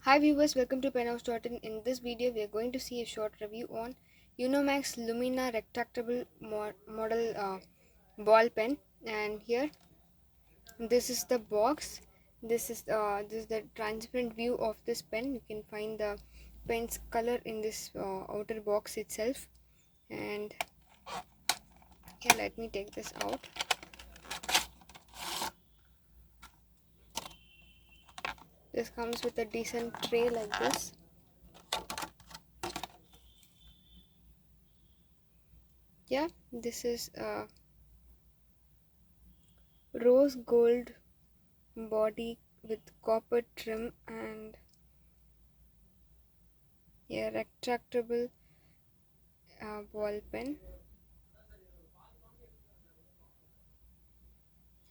Hi viewers, welcome to penhouse.in. In this video, we are going to see a short review on Unomax Lumina retractable model ball pen. And here, this is the box. This is the transparent view of this pen. You can find the pen's color in this outer box itself. And here, let me take this out. This comes with a decent tray like this. Yeah, this is rose gold body with copper trim and a retractable ball pen.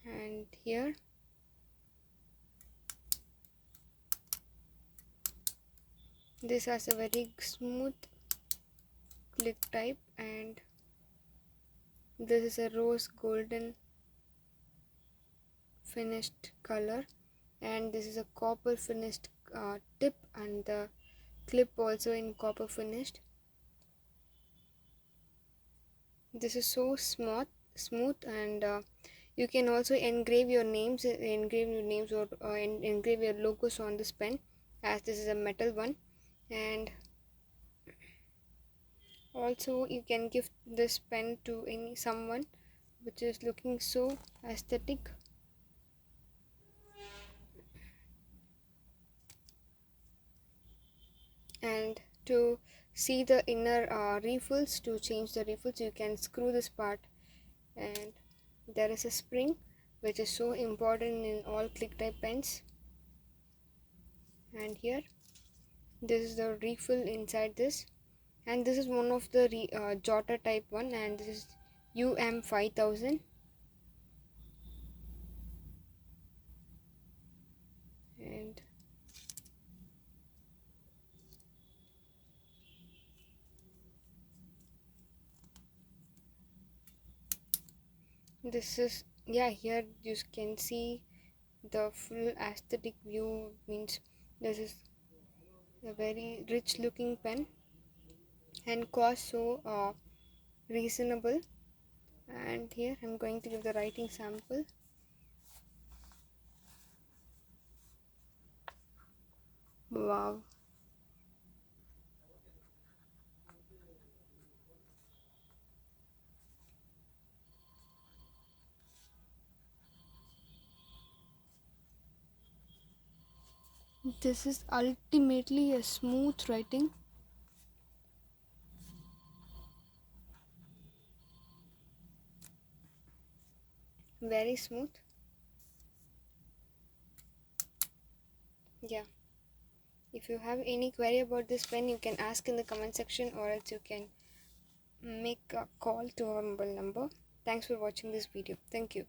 And here this has a very smooth click type, and this is a rose golden finished color, and this is a copper finished tip, and the clip also in copper finished. This is so smooth, and you can also engrave your names or engrave your logos on this pen, as this is a metal one. And also you can give this pen to someone which is looking so aesthetic. And to see the inner refills, to change the refills, you can screw this part, and there is a spring which is so important in all click type pens. And here this is the refill inside this, and this is one of the jotter type one, and this is UM5000. And this is, yeah, here you can see the full aesthetic view. Means this is a very rich looking pen and cost so reasonable. And here I'm going to give the writing sample. Wow, this is ultimately a smooth writing. Very smooth. Yeah, if you have any query about this pen, you can ask in the comment section, or else you can make a call to our mobile number. Thanks for watching this video. Thank you.